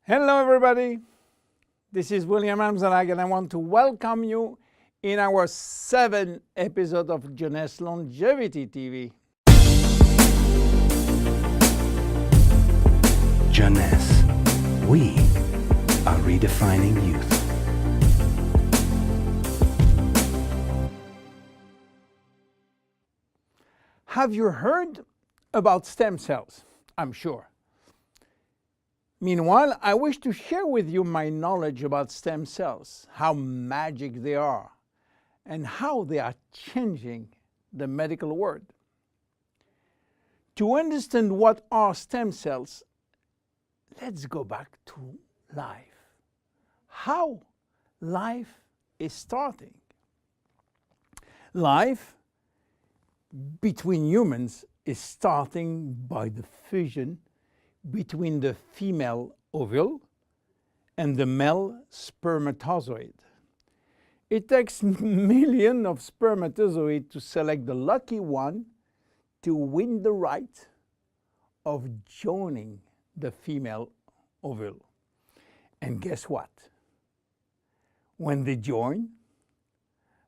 Hello everybody, this is William Amzalag and I want to welcome you in our 7th episode of Jeunesse Longevity TV. Jeunesse, we are redefining youth. Have you heard about stem cells? I'm sure. Meanwhile, I wish to share with you my knowledge about stem cells, how magic they are, and how they are changing the medical world. To understand what are stem cells, let's go back to life. How life is starting. Life between humans is starting by the fusion between the female ovule and the male spermatozoid. It takes millions of spermatozoids to select the lucky one to win the right of joining the female ovule. And guess what? When they join,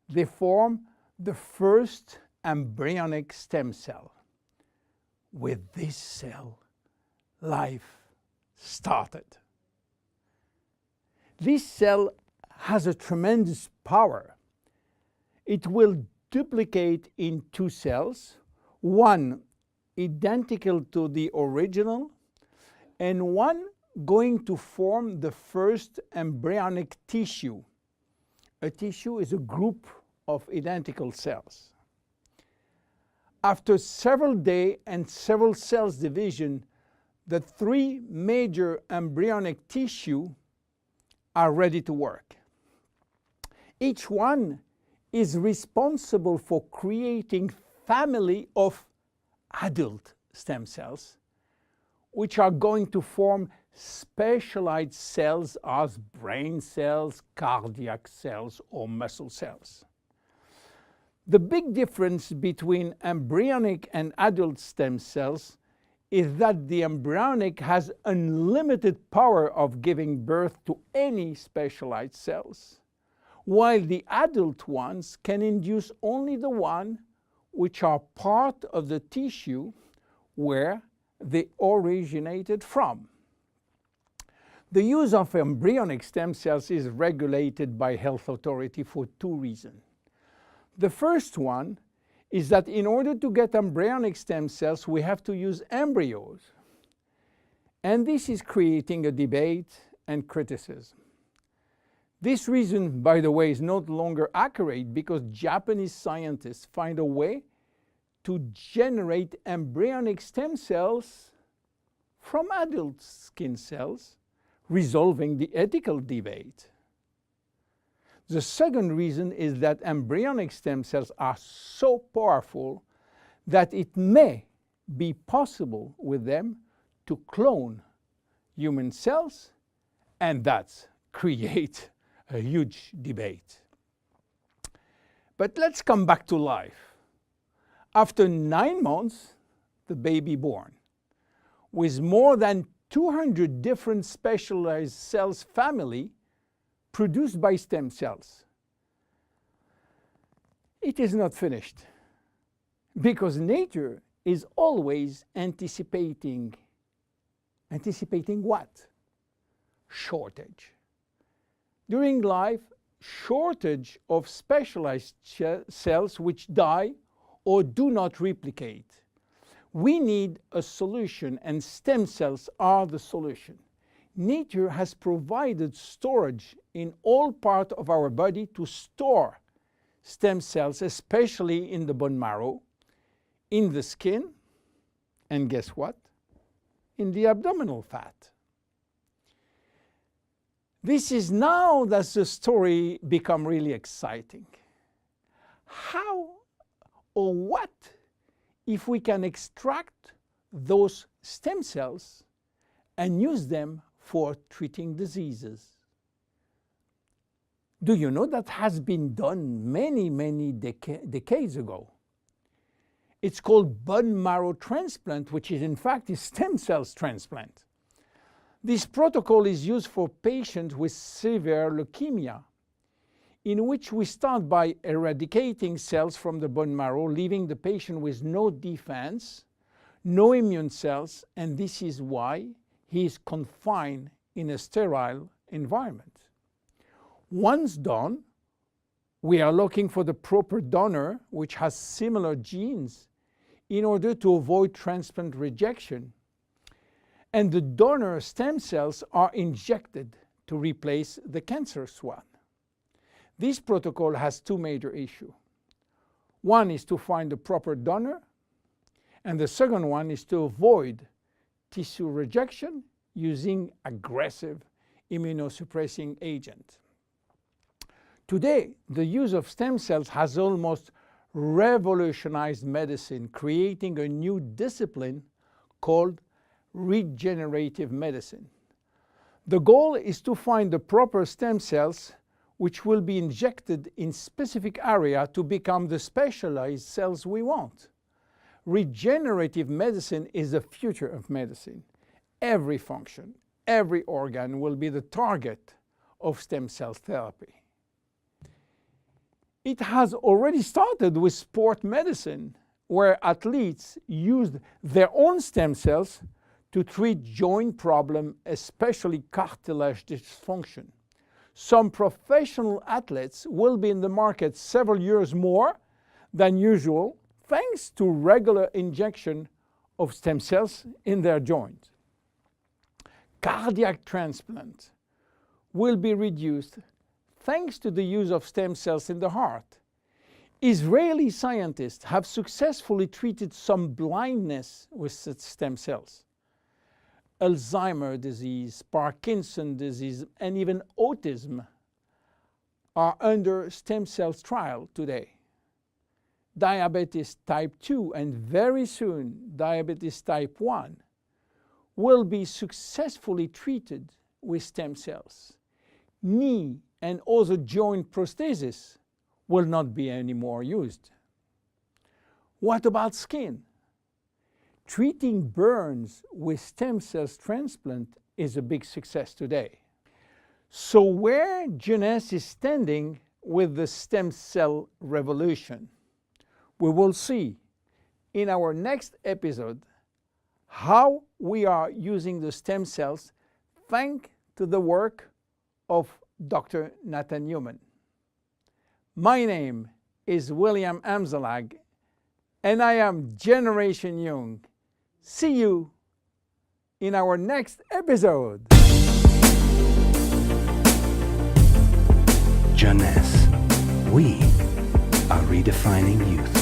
they form the first embryonic stem cell. With this cell, life started. This cell has a tremendous power. It will duplicate in 2 cells, one identical to the original, and one going to form the first embryonic tissue. A tissue is a group of identical cells. After several days and several cells division, the 3 major embryonic tissue are ready to work. Each one is responsible for creating family of adult stem cells, which are going to form specialized cells as brain cells, cardiac cells, or muscle cells. The big difference between embryonic and adult stem cells is that the embryonic has unlimited power of giving birth to any specialized cells, while the adult ones can induce only the one which are part of the tissue where they originated from. The use of embryonic stem cells is regulated by health authority for 2 reasons. The first one is that in order to get embryonic stem cells, we have to use embryos. And this is creating a debate and criticism. This reason, by the way, is no longer accurate because Japanese scientists find a way to generate embryonic stem cells from adult skin cells, resolving the ethical debate. The second reason is that embryonic stem cells are so powerful that it may be possible with them to clone human cells, and that's create a huge debate. But let's come back to life. After 9 months, the baby born, with more than 200 different specialized cells family produced by stem cells. It is not finished, because nature is always anticipating what? Shortage. During life, shortage of specialized cells which die or do not replicate. We need a solution, and stem cells are the solution. Nature has provided storage in all parts of our body to store stem cells, especially in the bone marrow, in the skin, and guess what? In the abdominal fat. This is now that the story becomes really exciting. How or what if we can extract those stem cells and use them for treating diseases? Do you know that has been done many decades ago? It's called bone marrow transplant, which is in fact a stem cells transplant. This protocol is used for patients with severe leukemia, in which we start by eradicating cells from the bone marrow, leaving the patient with no defense, no immune cells, and this is why he is confined in a sterile environment. Once done, we are looking for the proper donor which has similar genes in order to avoid transplant rejection. And the donor stem cells are injected to replace the cancerous one. This protocol has two major issues. One is to find the proper donor, and the second one is to avoid tissue rejection using aggressive immunosuppressing agent. Today, the use of stem cells has almost revolutionized medicine, creating a new discipline called regenerative medicine. The goal is to find the proper stem cells which will be injected in specific area to become the specialized cells we want. Regenerative medicine is the future of medicine. Every function, every organ will be the target of stem cell therapy. It has already started with sport medicine, where athletes used their own stem cells to treat joint problems, especially cartilage dysfunction. Some professional athletes will be in the market several years more than usual, thanks to regular injection of stem cells in their joint. Cardiac transplant will be reduced thanks to the use of stem cells in the heart. Israeli scientists have successfully treated some blindness with such stem cells. Alzheimer's disease, Parkinson's disease, and even autism are under stem cells trial today. Diabetes type 2 and very soon diabetes type 1 will be successfully treated with stem cells. Knee and other joint prosthesis will not be anymore used. What about skin? Treating burns with stem cells transplant is a big success today. So where Jeunesse is standing with the stem cell revolution? We will see in our next episode how we are using the stem cells thanks to the work of Dr. Nathan Newman. My name is William Amzalag, and I am Generation Young. See you in our next episode. Jeunesse. We are redefining youth.